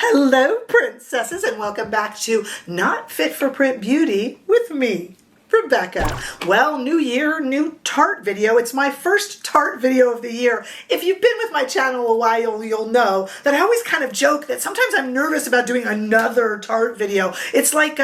Hello, princesses, and welcome back to Not Fit for Print Beauty with me, Rebecca. Well, new year, new Tarte video. It's my first Tarte video of the year. If you've been with my channel a while, you'll know that I always kind of joke that sometimes I'm nervous about doing another Tarte video. It's like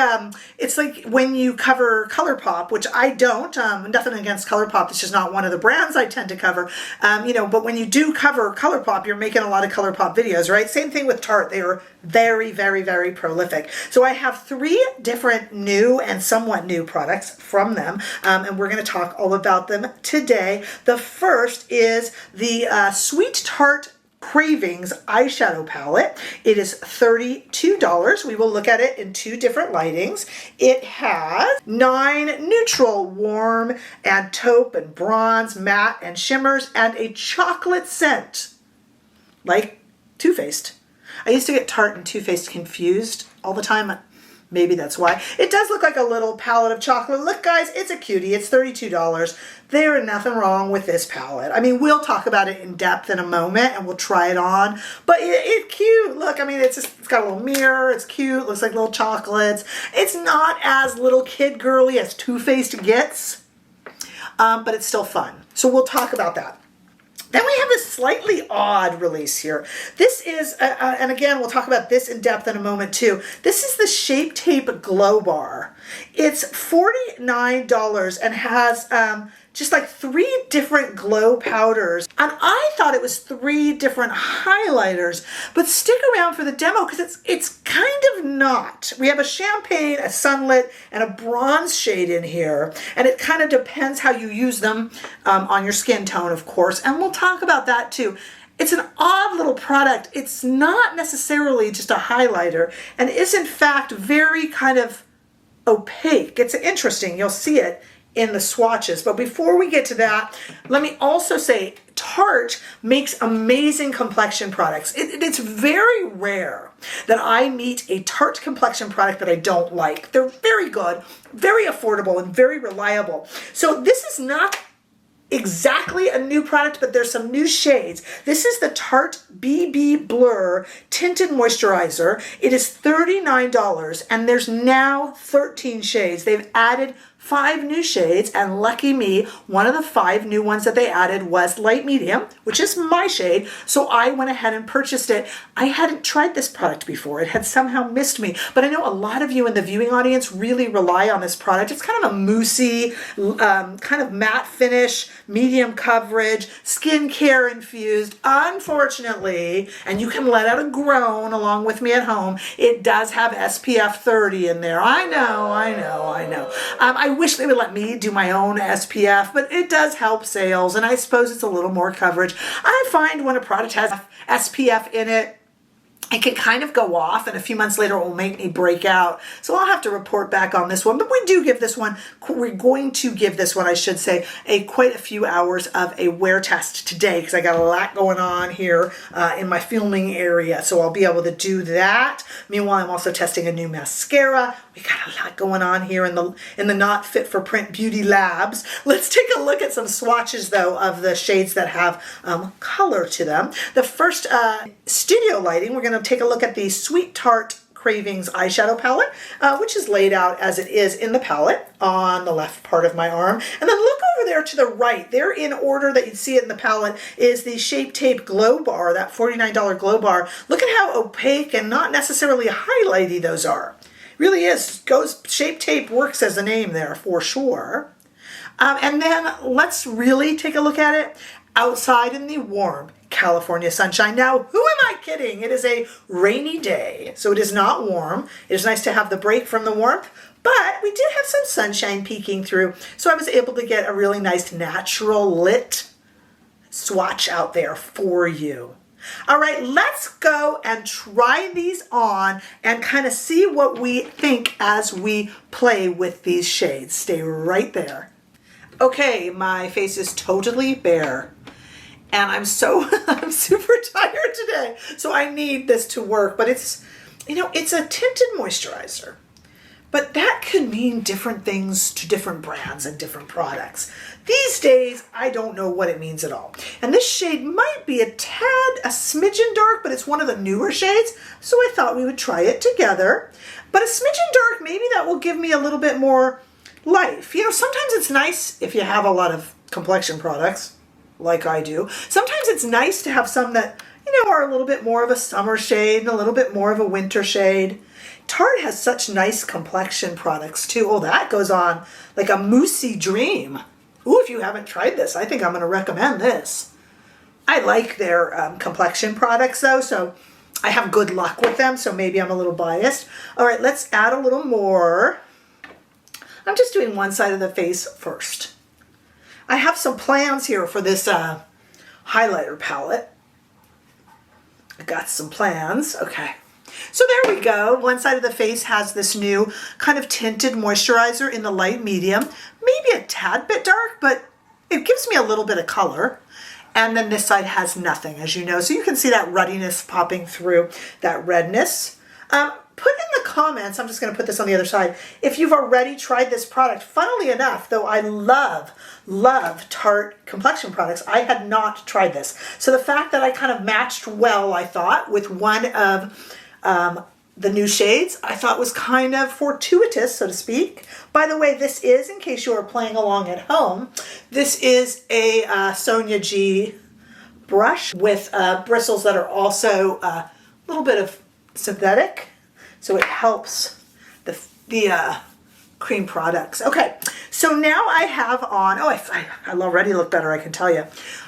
when you cover ColourPop, which I don't. Nothing against ColourPop. It's just not one of the brands I tend to cover. But when you do cover ColourPop, you're making a lot of ColourPop videos, right? Same thing with Tarte. They are very, very, very prolific. So I have 3 different new and somewhat new products from them, and we're going to talk all about them today. The first is the Sweet Tarte Cravings Eyeshadow Palette. It is $32. We will look at it in 2 different lightings. It has 9 neutral, warm, and taupe, and bronze, matte, and shimmers, and a chocolate scent, like Too Faced. I used to get Tarte and Too Faced confused all the time. Maybe that's why. It does look like a little palette of chocolate. Look, guys, it's a cutie. It's $32. There is nothing wrong with this palette. I mean, we'll talk about it in depth in a moment, and we'll try it on. But it's cute. Look, I mean, it's got a little mirror. It's cute. Looks like little chocolates. It's not as little kid girly as Too Faced gets, but it's still fun. So we'll talk about that. Then we have this slightly odd release here. This is, and again, we'll talk about this in depth in a moment too. This is the Shape Tape Glow Bar. It's $49 and has just like 3 different glow powders. And I thought it was 3 different highlighters, but stick around for the demo because it's kind of not. We have a champagne, a sunlit, and a bronze shade in here. And it kind of depends how you use them on your skin tone, of course. And we'll talk about that too. It's an odd little product. It's not necessarily just a highlighter and is in fact very kind of opaque. It's interesting. You'll see it in the swatches. But before we get to that, let me also say Tarte makes amazing complexion products. It's very rare that I meet a Tarte complexion product that I don't like. They're very good, very affordable, and very reliable. So this is not exactly a new product, but there's some new shades. This is the Tarte BB Blur Tinted Moisturizer. It is $39, and there's now 13 shades. They've added 5 new shades, and lucky me, one of the 5 new ones that they added was light medium, which is my shade, so I went ahead and purchased it. I hadn't tried this product before. It had somehow missed me, but I know a lot of you in the viewing audience really rely on this product. It's kind of a moussey, kind of matte finish, medium coverage, skincare infused. Unfortunately, and you can let out a groan along with me at home, it does have SPF 30 in there. I know. I wish they would let me do my own SPF, but it does help sales, and I suppose it's a little more coverage. I find when a product has SPF in it, it can kind of go off, and a few months later it will make me break out. So I'll have to report back on this one. But we do give this one, we're going to give this one, I should say, quite a few hours of a wear test today because I got a lot going on here in my filming area. So I'll be able to do that. Meanwhile, I'm also testing a new mascara. We got a lot going on here in the Not Fit for Print Beauty Labs. Let's take a look at some swatches, though, of the shades that have color to them. The first studio lighting, we're going to take a look at the Sweet Tarte Cravings Eyeshadow Palette, which is laid out as it is in the palette on the left part of my arm. And then look over there to the right. There in order that you see it in the palette is the Shape Tape Glow Bar, that $49 Glow Bar. Look at how opaque and not necessarily highlighty those are. Really is. Shape Tape works as a name there for sure. And then let's really take a look at it outside in the warm California sunshine. Now, who am I kidding? It is a rainy day, so it is not warm. It is nice to have the break from the warmth, but we did have some sunshine peeking through, so I was able to get a really nice natural lit swatch out there for you. All right, let's go and try these on and kind of see what we think as we play with these shades. Stay right there. Okay, my face is totally bare. And I'm super tired today, so I need this to work. But it's a tinted moisturizer. But that could mean different things to different brands and different products. These days, I don't know what it means at all. And this shade might be a smidgen dark, but it's one of the newer shades, so I thought we would try it together. But a smidgen dark, maybe that will give me a little bit more life. You know, sometimes it's nice if you have a lot of complexion products, like I do. Sometimes it's nice to have some that, you know, are a little bit more of a summer shade and a little bit more of a winter shade. Tarte has such nice complexion products too. Oh, that goes on like a moussey dream. Ooh, if you haven't tried this, I think I'm going to recommend this. I like their complexion products though, so I have good luck with them, so maybe I'm a little biased. All right, let's add a little more. I'm just doing one side of the face first. I have some plans here for this highlighter palette. I got some plans. Okay. So there we go. One side of the face has this new kind of tinted moisturizer in the light medium. Maybe a tad bit dark, but it gives me a little bit of color. And then this side has nothing, as you know. So you can see that ruddiness popping through, that redness. Put in the comments, I'm just going to put this on the other side, if you've already tried this product. Funnily enough, though I love Tarte complexion products, I had not tried this. So the fact that I kind of matched well, I thought, with one of the new shades, I thought was kind of fortuitous, so to speak. By the way, this is, in case you are playing along at home, this is a Sonia G brush with bristles that are also a little bit of synthetic. So it helps the cream products. Okay, so now I have on, oh, I already look better, I can tell you.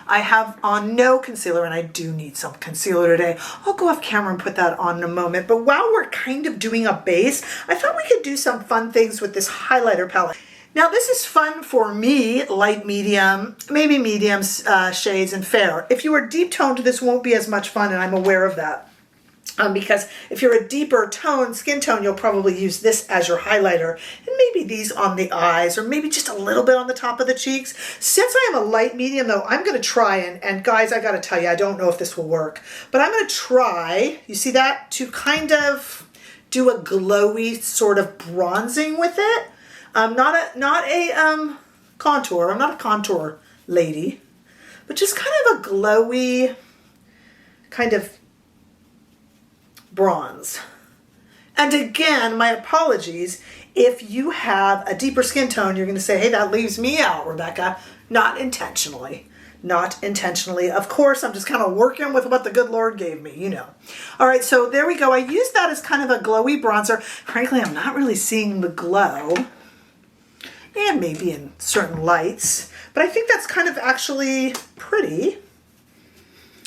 I have on no concealer, and I do need some concealer today. I'll go off camera and put that on in a moment. But while we're kind of doing a base, I thought we could do some fun things with this highlighter palette. Now this is fun for me, light, medium, maybe medium shades, and fair. If you are deep toned, this won't be as much fun, and I'm aware of that. Because if you're a deeper tone, skin tone, you'll probably use this as your highlighter, and maybe these on the eyes, or maybe just a little bit on the top of the cheeks. Since I am a light medium though, I'm going to try, and guys, I got to tell you, I don't know if this will work, but I'm going to try, you see that, to kind of do a glowy sort of bronzing with it. Not a contour, I'm not a contour lady, but just kind of a glowy kind of bronze. And again, my apologies, if you have a deeper skin tone, you're going to say, hey, that leaves me out, Rebecca. Not intentionally. Not intentionally. Of course, I'm just kind of working with what the good Lord gave me, you know. All right, so there we go. I used that as kind of a glowy bronzer. Frankly, I'm not really seeing the glow. And maybe in certain lights. But I think that's kind of actually pretty.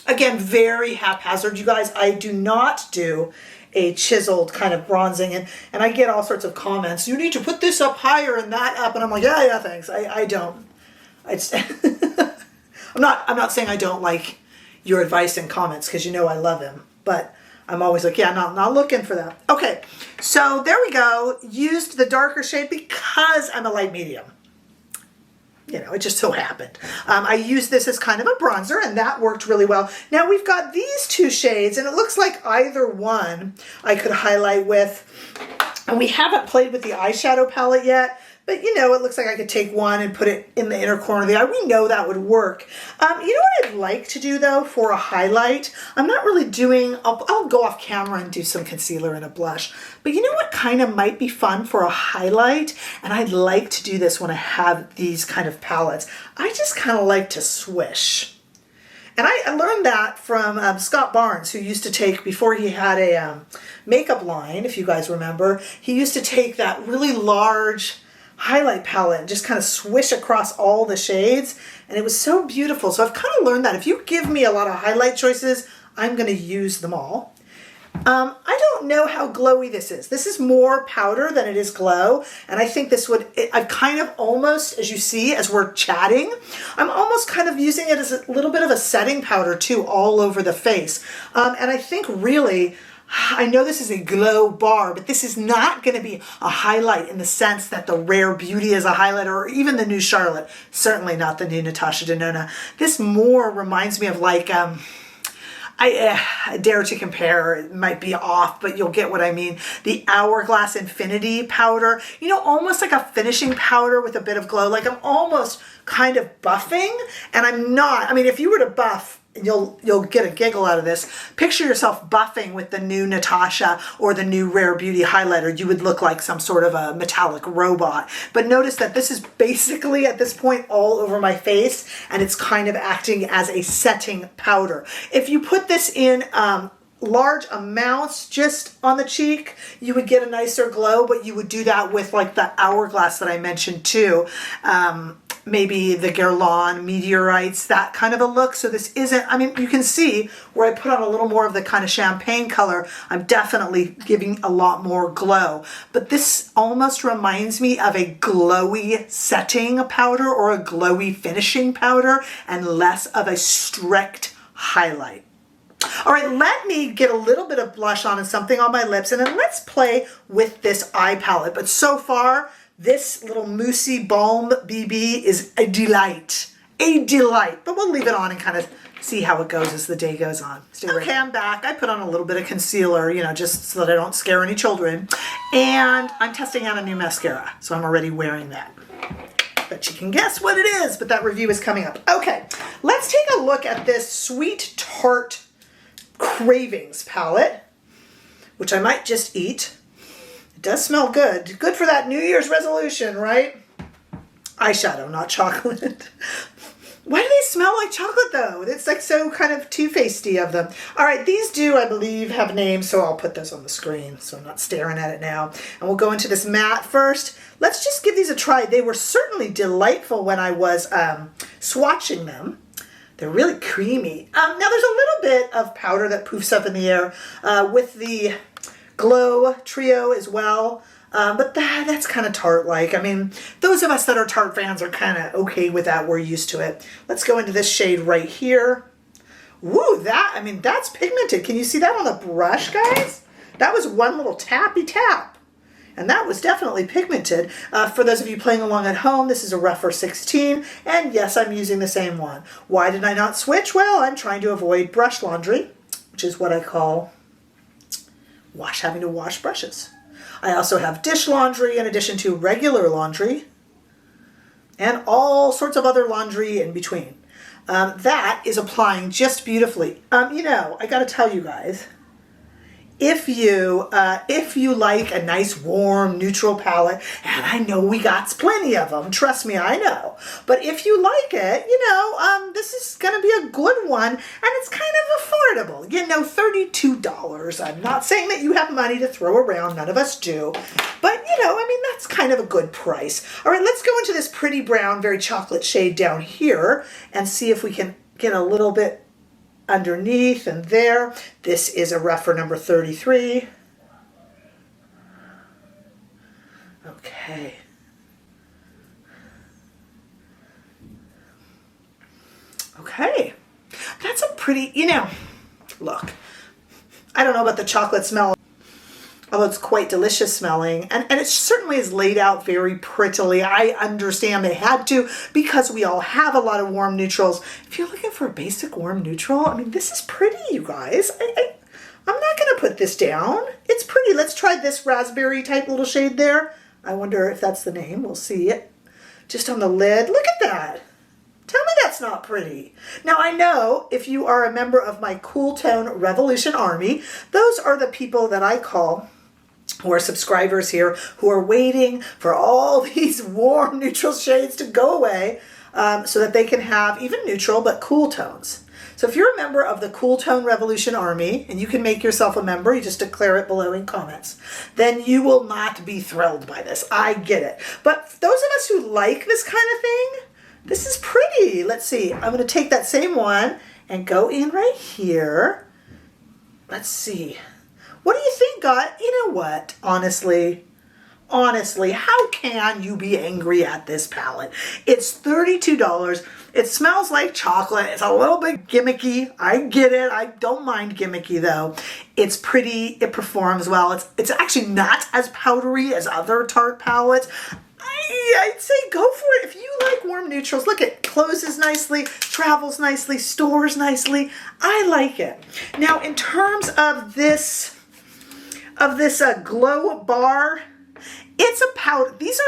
Again, very haphazard, you guys. I do not do a chiseled kind of bronzing, and I get all sorts of comments. You need to put this up higher and that up, and I'm like, yeah, thanks. I don't. I'm not saying I don't like your advice and comments, because you know I love him, but I'm always like, yeah, not looking for that. Okay, so there we go. Used the darker shade because I'm a light medium. You know, it just so happened. I used this as kind of a bronzer, and that worked really well. Now we've got these two shades, and it looks like either one I could highlight with. And we haven't played with the eyeshadow palette yet, but you know, it looks like I could take one and put it in the inner corner of the eye. We know that would work. You know what I'd like to do though for a highlight? I'm not really doing, I'll go off camera and do some concealer and a blush. But you know what kind of might be fun for a highlight? And I'd like to do this when I have these kind of palettes. I just kind of like to swish. And I learned that from Scott Barnes, who used to take, before he had a makeup line, if you guys remember, he used to take that really large highlight palette and just kind of swish across all the shades, and it was so beautiful. So I've kind of learned that if you give me a lot of highlight choices, I'm going to use them all. I don't know how glowy this is. This is more powder than it is glow, and I think this would, I've kind of almost, as you see, as we're chatting, I'm almost kind of using it as a little bit of a setting powder too, all over the face. And I think really, I know this is a glow bar, but this is not going to be a highlight in the sense that the Rare Beauty is a highlighter, or even the new Charlotte. Certainly not the new Natasha Denona. This more reminds me of like, I dare to compare. It might be off, but you'll get what I mean. The Hourglass Infinity powder, you know, almost like a finishing powder with a bit of glow. Like I'm almost kind of buffing, and I'm not. I mean, if you were to buff, you'll get a giggle out of this. Picture yourself buffing with the new Natasha or the new Rare Beauty highlighter. You would look like some sort of a metallic robot. But notice that this is basically at this point all over my face, and it's kind of acting as a setting powder. If you put this in large amounts just on the cheek, you would get a nicer glow, but you would do that with like the Hourglass that I mentioned too. Maybe the Guerlain Meteorites, that kind of a look. So this isn't, I mean, you can see where I put on a little more of the kind of champagne color, I'm definitely giving a lot more glow. But this almost reminds me of a glowy setting powder or a glowy finishing powder and less of a strict highlight. All right, let me get a little bit of blush on and something on my lips, and then let's play with this eye palette. But so far, this little Moussey Balm BB is a delight. A delight. But we'll leave it on and kind of see how it goes as the day goes on. Okay, I'm back. I put on a little bit of concealer, you know, just so that I don't scare any children. And I'm testing out a new mascara, so I'm already wearing that. Bet you can guess what it is, but that review is coming up. Okay, let's take a look at this Sweet Tarte Cravings palette, which I might just eat. It does smell good. Good for that New Year's resolution, right? Eyeshadow, not chocolate. Why do they smell like chocolate though? It's like so kind of Too-Faced-y of them. All right, these do, I believe, have names, so I'll put this on the screen so I'm not staring at it now. And we'll go into this matte first. Let's just give these a try. They were certainly delightful when I was swatching them. They're really creamy. Now there's a little bit of powder that poofs up in the air with the Glow Trio as well. But that's kind of Tarte-like. I mean, those of us that are Tarte fans are kind of okay with that. We're used to it. Let's go into this shade right here. Woo, I mean, that's pigmented. Can you see that on the brush, guys? That was one little tappy tap. And that was definitely pigmented. For those of you playing along at home, this is a Rephr 16. And yes, I'm using the same one. Why did I not switch? Well, I'm trying to avoid brush laundry, which is what I call having to wash brushes. I also have dish laundry in addition to regular laundry and all sorts of other laundry in between. That is applying just beautifully. You know, I got to tell you guys, if you like a nice warm neutral palette, and I know we got plenty of them, trust me, I know. But if you like it, you know, this is going to be a good one, and it's kind of affordable. You know, $32. I'm not saying that you have money to throw around, none of us do. But, you know, I mean, that's kind of a good price. All right, let's go into this pretty brown, very chocolate shade down here and see if we can get a little bit underneath and there. This is a Rephr number 33. Okay. Okay. That's a pretty, you know, look, I don't know about the chocolate smell, although it's quite delicious smelling, and it certainly is laid out very prettily. I understand they had to because we all have a lot of warm neutrals. If you're looking for a basic warm neutral, I mean, this is pretty, you guys. I'm not going to put this down. It's pretty. Let's try this raspberry type little shade there. I wonder if that's the name. We'll see it. Just on the lid. Look at that. Tell me that's not pretty. Now I know if you are a member of my Cool Tone Revolution Army, those are the people that I call, who are subscribers here, who are waiting for all these warm neutral shades to go away so that they can have even neutral but cool tones. So if you're a member of the Cool Tone Revolution Army, and you can make yourself a member, you just declare it below in comments, then you will not be thrilled by this. I get it. But those of us who like this kind of thing, this is pretty. Let's see. I'm going to take that same one and go in right here. Let's see. What do you think, God? You know what? Honestly, how can you be angry at this palette? It's $32. It smells like chocolate. It's a little bit gimmicky. I get it. I don't mind gimmicky though. It's pretty. It performs well. It's actually not as powdery as other Tarte palettes. I'd say go for it. If you like warm neutrals, look, it closes nicely, travels nicely, stores nicely. I like it. Now, in terms of this glow bar, it's a powder. These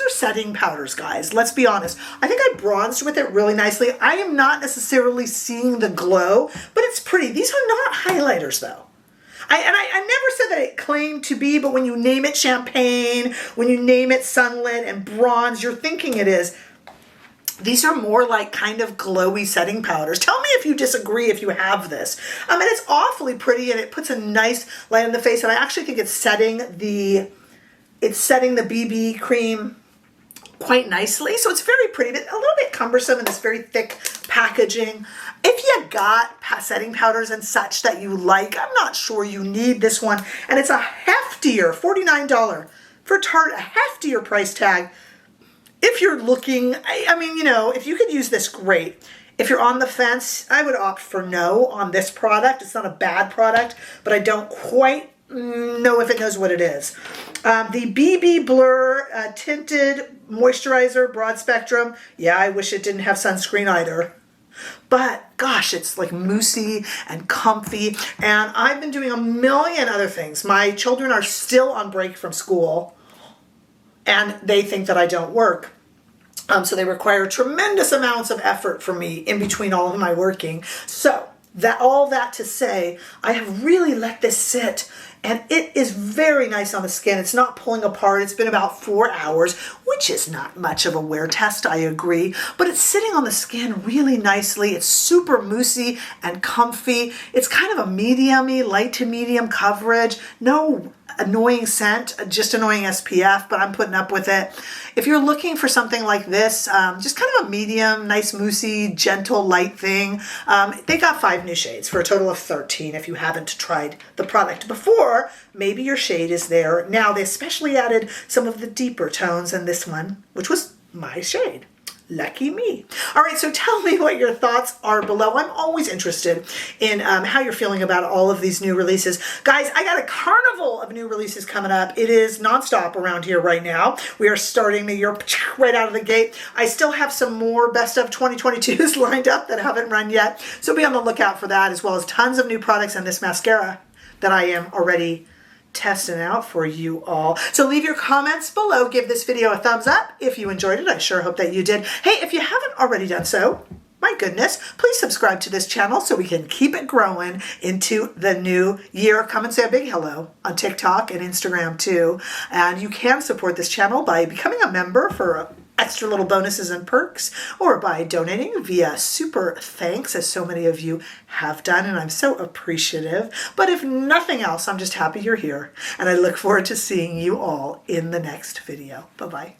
are setting powders, guys. Let's be honest. I think I bronzed with it really nicely. I am not necessarily seeing the glow, but it's pretty. These are not highlighters, though. I never said that it claimed to be, but when you name it champagne, when you name it sunlit and bronze, you're thinking it is. These are more like kind of glowy setting powders. Tell me if you disagree if you have this. And it's awfully pretty, and it puts a nice light on the face, and I actually think it's setting the BB cream quite nicely. So it's very pretty, but a little bit cumbersome in this very thick packaging. If you got setting powders and such that you like, I'm not sure you need this one. And it's a heftier, $49 for Tarte, a heftier price tag. If you're looking, I mean, you know, if you could use this, great. If you're on the fence, I would opt for no on this product. It's not a bad product, but I don't quite know if it knows what it is. The BB Blur Tinted Moisturizer Broad Spectrum. Yeah, I wish it didn't have sunscreen either. But gosh, it's like moussey and comfy. And I've been doing a million other things. My children are still on break from school, and they think that I don't work. So they require tremendous amounts of effort from me in between all of my working. So all that to say, I have really let this sit, and it is very nice on the skin. It's not pulling apart. It's been about 4 hours, which is not much of a wear test, I agree, but it's sitting on the skin really nicely. It's super moussey and comfy. It's kind of a medium-y, light to medium coverage. No annoying scent, just annoying SPF, but I'm putting up with it. If you're looking for something like this, just kind of a medium, nice moussey, gentle, light thing, they got 5 new shades for a total of 13 if you haven't tried the product before. Maybe your shade is there. Now, they especially added some of the deeper tones in this one, which was my shade. Lucky me. All right, so tell me what your thoughts are below. I'm always interested in how you're feeling about all of these new releases. Guys, I got a carnival of new releases coming up. It is nonstop around here right now. We are starting the year right out of the gate. I still have some more best of 2022s lined up that haven't run yet, so be on the lookout for that, as well as tons of new products and this mascara that I am already testing out for you all. So leave your comments below. Give this video a thumbs up if you enjoyed it. I sure hope that you did. Hey, if you haven't already done so, my goodness, please subscribe to this channel so we can keep it growing into the new year. Come and say a big hello on TikTok and Instagram too. And you can support this channel by becoming a member for extra little bonuses and perks, or by donating via super thanks, as so many of you have done, and I'm so appreciative. But if nothing else, I'm just happy you're here, and I look forward to seeing you all in the next video. Bye-bye.